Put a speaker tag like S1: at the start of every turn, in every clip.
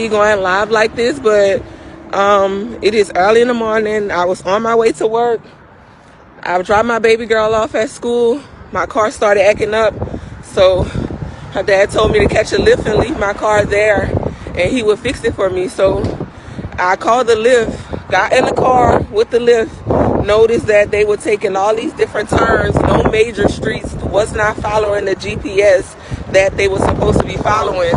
S1: Going live like this, but it is early in the morning. I was on my way to work. I dropped my baby girl off at school. My car started acting up, so her dad told me to catch a lift and leave my car there, and he would fix it for me. So I called the lift, got in the car with the lift, noticed that they were taking all these different turns, no major streets, was not following the GPS that they were supposed to be following.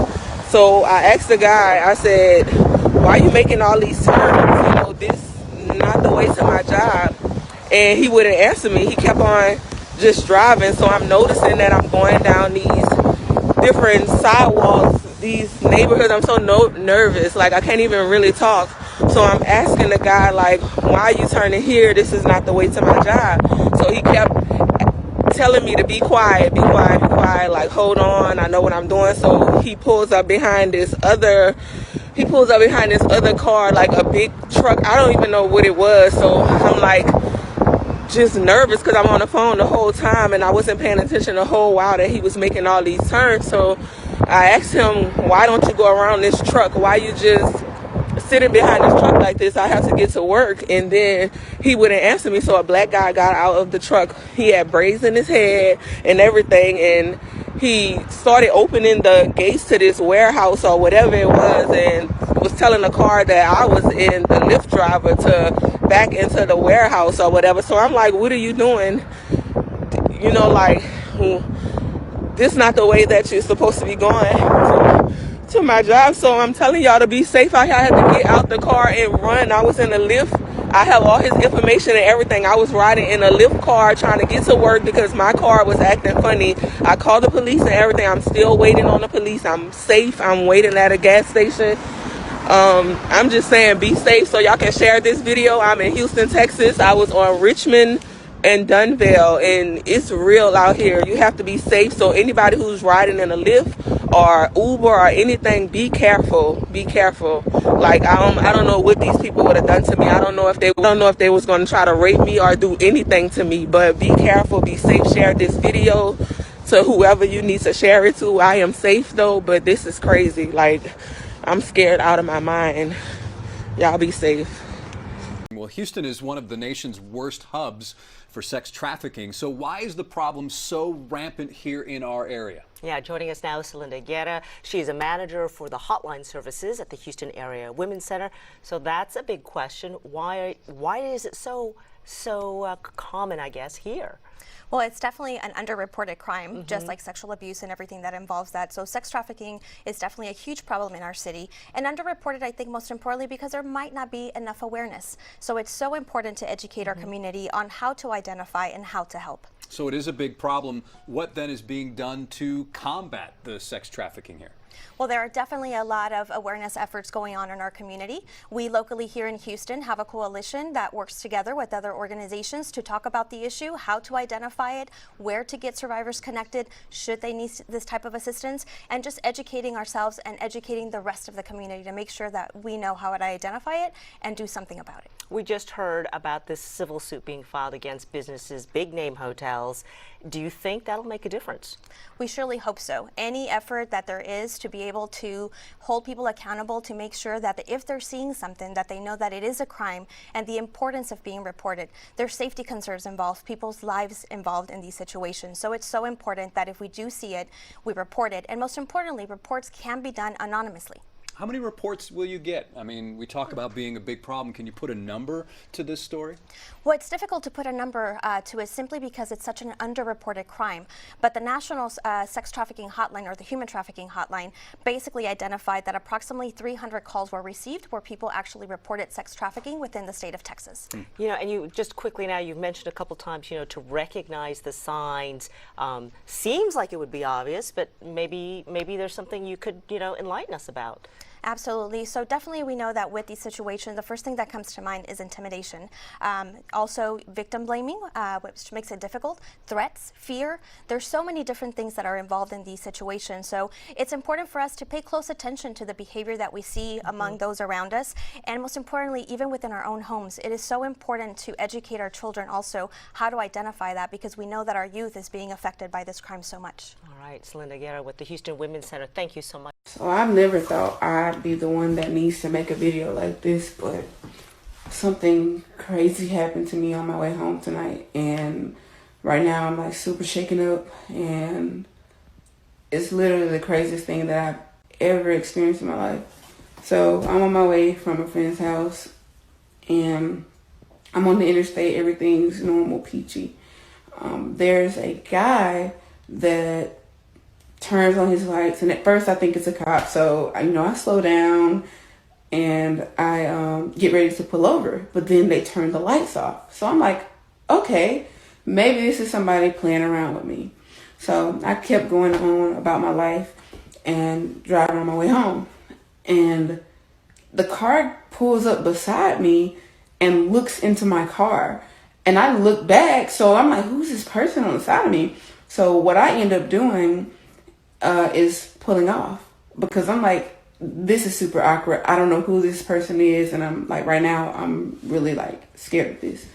S1: So I asked the guy, I said, why are you making all these turns? You know, this is not the way to my job. And he wouldn't answer me. He kept on just driving. So I'm noticing that I'm going down these different sidewalks, these neighborhoods. I'm so nervous, like I can't even really talk. So I'm asking the guy, like, why are you turning here? This is not the way to my job. So he kept telling me to be quiet, be quiet, be quiet, like, hold on, I know what I'm doing. So he pulls up behind this other car, like a big truck. I don't even know what it was. So I'm like just nervous because I'm on the phone the whole time and I wasn't paying attention the whole while that he was making all these turns. So I asked him, why don't you go around this truck? Why you just sitting behind this truck like this? I have to get to work. And then he wouldn't answer me. So a black guy got out of the truck. He had braids in his head and everything, and he started opening the gates to this warehouse or whatever it was, and was telling the car that I was in, the Lyft driver, to back into the warehouse or whatever. So I'm like, what are you doing? You know, like, this not the way that you're supposed to be going to my job. So I'm telling y'all to be safe out here. I had to get out the car and run. I was in a Lyft. I have all his information and everything. I was riding in a Lyft car trying to get to work because my car was acting funny. I called the police and everything. I'm still waiting on the police. I'm safe. I'm waiting at a gas station. I'm just saying, be safe so y'all can share this video. I'm in Houston, Texas. I was on Richmond and Dunvale, and it's real out here. You have to be safe. So anybody who's riding in a Lyft or Uber or anything, be careful. Be careful. Like, I don't know what these people would have done to me. I don't know if they was going to try to rape me or do anything to me. But be careful. Be safe. Share this video to whoever you need to share it to. I am safe though, but this is crazy. Like, I'm scared out of my mind. Y'all be safe.
S2: Well, Houston is one of the nation's worst hubs for sex trafficking. So why is the problem so rampant here in our area?
S3: Yeah, joining us now is Celinda Guerra. She's a manager for the hotline services at the Houston Area Women's Center. So that's a big question. Why is it so common, I guess, here?
S4: Well, it's definitely an underreported crime, just like sexual abuse and everything that involves that. So sex trafficking is definitely a huge problem in our city, and underreported, I think, most importantly, because there might not be enough awareness. So it's so important to educate our community on how to identify and how to help.
S2: So it is a big problem. What then is being done to combat the sex trafficking here?
S4: Well, there are definitely a lot of awareness efforts going on in our community. We locally here in Houston have a coalition that works together with other organizations to talk about the issue, how to identify it, where to get survivors connected, should they need this type of assistance, and just educating ourselves and educating the rest of the community to make sure that we know how to identify it and do something about it.
S3: We just heard about this civil suit being filed against businesses, big name hotels. Do you think that'll make a difference?
S4: We surely hope so. Any effort that there is to be able to hold people accountable, to make sure that if they're seeing something, that they know that it is a crime and the importance of being reported. There's safety concerns involved, people's lives involved in these situations. So it's so important that if we do see it, we report it. And most importantly, reports can be done anonymously.
S2: How many reports will you get? I mean, we talk about being a big problem. Can you put a number to this story?
S4: Well, it's difficult to put a number to it simply because it's such an underreported crime. But the National Sex Trafficking Hotline, or the Human Trafficking Hotline, basically identified that approximately 300 calls were received where people actually reported sex trafficking within the state of Texas.
S3: You know, and you just quickly now, you've mentioned a couple times, you know, to recognize the signs. Seems like it would be obvious, but maybe there's something you could, you know, enlighten us about.
S4: Absolutely. So definitely we know that with these situations, the first thing that comes to mind is intimidation. Also victim blaming, which makes it difficult, threats, fear. There's so many different things that are involved in these situations. So it's important for us to pay close attention to the behavior that we see among those around us. And most importantly, even within our own homes, it is so important to educate our children also how to identify that, because we know that our youth is being affected by this crime so much.
S3: All right, Celinda Guerra with the Houston Women's Center. Thank you so much.
S1: So I've never thought I'd be the one that needs to make a video like this, but something crazy happened to me on my way home tonight, and right now I'm like super shaken up, and it's literally the craziest thing that I've ever experienced in my life. So I'm on my way from a friend's house, and I'm on the interstate. Everything's normal, peachy. There's a guy that turns on his lights, and at first I think it's a cop. So I slow down and I get ready to pull over, but then they turn the lights off. So I'm like, okay, maybe this is somebody playing around with me. So I kept going on about my life and driving on my way home, and the car pulls up beside me and looks into my car, and I look back. So I'm like, who's this person on the side of me? So what I end up doing is pulling off, because I'm like, this is super awkward. I don't know who this person is, and I'm like, right now I'm really like scared of this.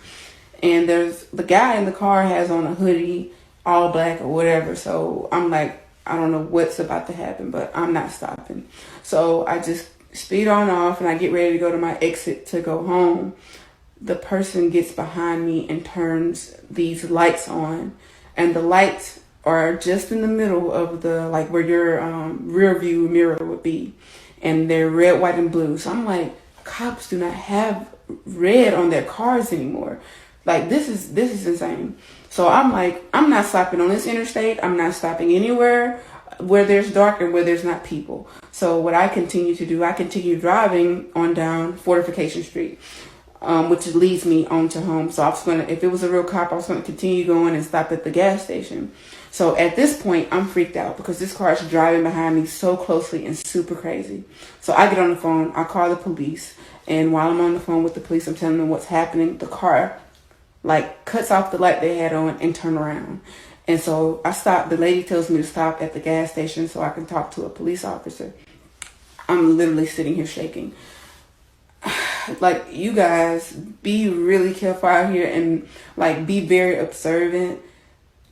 S1: And there's the guy in the car has on a hoodie, all black or whatever. So I'm like, I don't know what's about to happen, but I'm not stopping. So I just speed on off, and I get ready to go to my exit to go home. The person gets behind me and turns these lights on, and the lights are just in the middle of the, like, where your rear view mirror would be, and they're red, white, and blue. So I'm like, cops do not have red on their cars anymore. Like, this is insane. So I'm like, I'm not stopping on this interstate. I'm not stopping anywhere where there's dark and where there's not people. So what I continue to do, I continue driving on down Fortification Street, which leads me on to home. So I was gonna, if it was a real cop, I was gonna continue going and stop at the gas station. So at this point, I'm freaked out because this car is driving behind me so closely and super crazy. So I get on the phone, I call the police, and while I'm on the phone with the police, I'm telling them what's happening. The car like cuts off the light they had on and turn around. And so I stop. The lady tells me to stop at the gas station so I can talk to a police officer. I'm literally sitting here shaking. Like, you guys, be really careful out here, and like be very observant,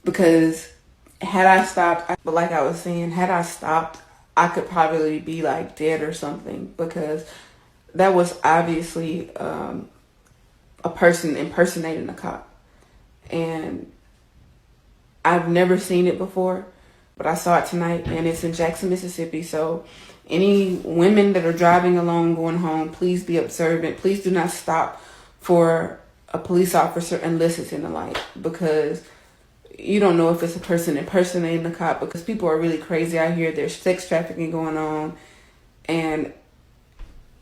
S1: because had I stopped, but like I was saying, had I stopped, I could probably be like dead or something, because that was obviously a person impersonating a cop. And I've never seen it before, but I saw it tonight, and it's in Jackson, Mississippi. So any women that are driving alone going home, please be observant. Please do not stop for a police officer unless it's in the light, because you don't know if it's a person impersonating a cop, because people are really crazy out here. There's sex trafficking going on, and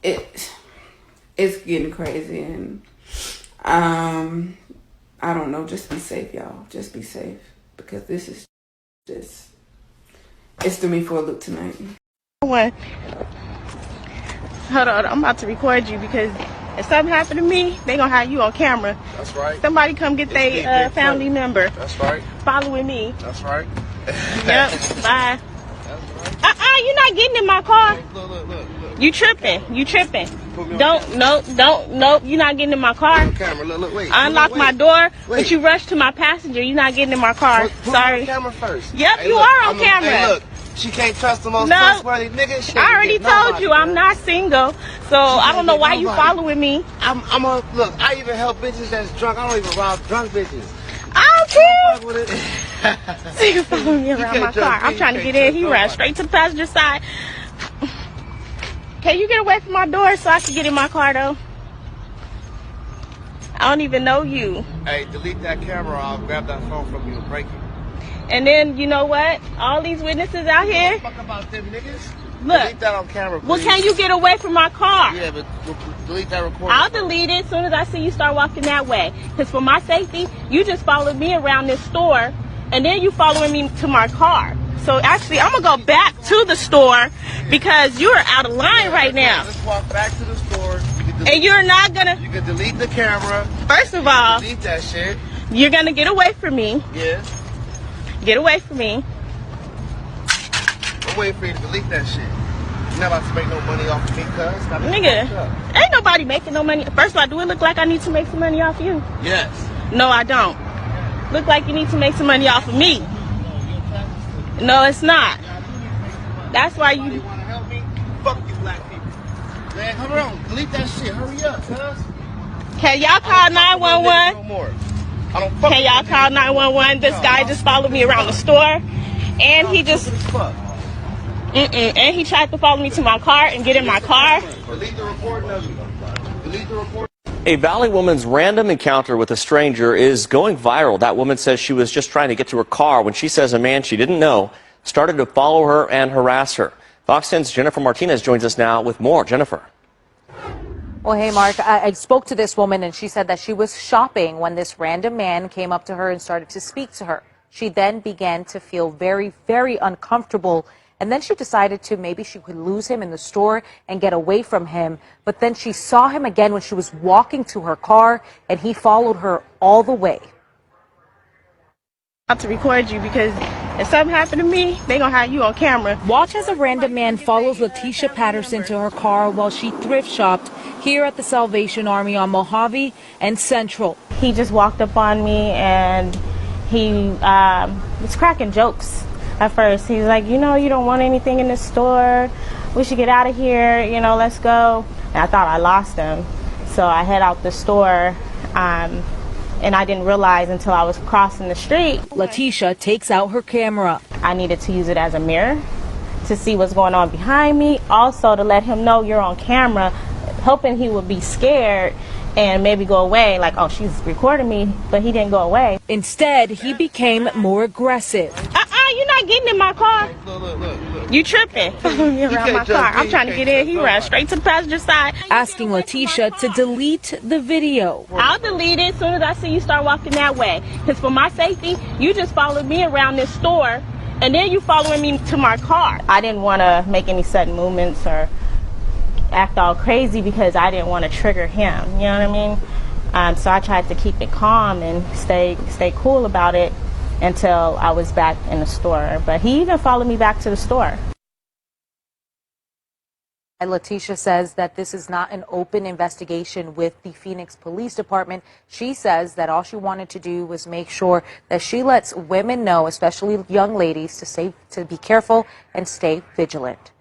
S1: it's getting crazy. And I don't know, just be safe, y'all. Just be safe, because this is just, it's threw me for a loop tonight.
S5: Hold on, I'm about to record you, because if something happened to me, they gonna have you on camera.
S6: That's right.
S5: Somebody come get their family member.
S6: That's right.
S5: Following me.
S6: That's right.
S5: Yep. Bye.
S6: That's right.
S5: You're not getting in my car.
S6: Look.
S5: You tripping.
S6: Put me on
S5: Nope.
S6: camera.
S5: You're not getting in my car.
S6: On camera. Look, wait.
S5: Unlock
S6: wait.
S5: my door,
S6: Wait.
S5: but you rushed to my passenger. You're not getting in my car.
S6: Put
S5: Sorry.
S6: me on camera first.
S5: Yep,
S6: Hey,
S5: you
S6: look,
S5: are on camera.
S6: Hey, look. She can't trust the most
S5: No.
S6: trustworthy nigga. She
S5: I
S6: ain't
S5: already
S6: get
S5: told
S6: nobody,
S5: you I'm
S6: man.
S5: not single, so I don't know
S6: get
S5: why you
S6: nobody.
S5: following me.
S6: I'm a look. I even help bitches that's drunk. I don't even rob drunk bitches.
S5: I don't care.
S6: Fuck with it.
S5: So you following me around my
S6: can't
S5: car.
S6: trust
S5: I'm
S6: me.
S5: trying
S6: You
S5: to
S6: can't
S5: get in.
S6: trust
S5: He ran
S6: nobody.
S5: straight to the passenger side. Can you get away from my door so I can get in my car, though? I don't even know you.
S6: Hey, delete that camera. I'll grab that phone from you and break it.
S5: And then, you know what? All these witnesses out here.
S6: Fuck about them niggas.
S5: Look.
S6: Delete that on camera, please.
S5: Well, can you get away from my car?
S6: Yeah, but delete that recording.
S5: I'll delete it as soon as I see you start walking that way. Because for my safety, you just followed me around this store, and then you following me to my car. So actually, I'm going to go back to the store because you're out of line right now.
S6: Let's walk back to the store.
S5: And you're not going to...
S6: You can delete the camera.
S5: First of all,
S6: Delete that shit.
S5: you're going to get away from me.
S6: Yeah.
S5: Get away from me.
S6: I'm waiting for you to delete that shit. You're not about to make no money off of me, cuz.
S5: Nigga, ain't nobody making no money. First of all, do it look like I need to make some money off you?
S6: Yes.
S5: No, I don't. Look like you need to make some money off of me. No, it's not. That's why you...
S6: Man, come on. Delete that shit. Hurry up, cuz.
S5: Can y'all call 911? Can y'all call 911? This guy just followed me around the store, and he just and he tried to follow me to my car and get in my car.
S6: Delete the recording of you. Delete the recording.
S7: A Valley woman's random encounter with a stranger is going viral. That woman says she was just trying to get to her car when she says a man she didn't know started to follow her and harass her. Fox 10's Jennifer Martinez joins us now with more. Jennifer.
S8: Well, hey, Mark, I spoke to this woman and she said that she was shopping when this random man came up to her and started to speak to her. She then began to feel very, very uncomfortable. And then she decided to maybe she could lose him in the store and get away from him. But then she saw him again when she was walking to her car and he followed her all the way.
S5: I have to record you because if something happened to me, they gonna have you on camera.
S8: Watch as a random man follows Letitia Patterson to her car while she thrift shopped here at the Salvation Army on Mojave and Central.
S5: He just walked up on me and he was cracking jokes at first. He's like, you know, you don't want anything in this store. We should get out of here. You know, let's go. And I thought I lost him. So I head out the store. And I didn't realize until I was crossing the street.
S8: Letitia takes out her camera.
S5: I needed to use it as a mirror to see what's going on behind me. Also to let him know you're on camera, hoping he would be scared and maybe go away. Like, oh, she's recording me, but he didn't go away.
S8: Instead, he became more aggressive.
S5: You're not getting in my car.
S6: Look.
S5: You tripping. You're around my car. I'm trying to get in. He ran straight to the passenger side.
S8: Asking Letitia to delete the video.
S5: I'll delete it as soon as I see you start walking that way. Because for my safety, you just followed me around this store, and then you following me to my car. I didn't want to make any sudden movements or act all crazy because I didn't want to trigger him. You know what I mean? So I tried to keep it calm and stay cool about it until I was back in the store. But he even followed me back to the store.
S8: Letitia says that this is not an open investigation with the Phoenix Police Department. She says that all she wanted to do was make sure that she lets women know, especially young ladies, to be careful and stay vigilant.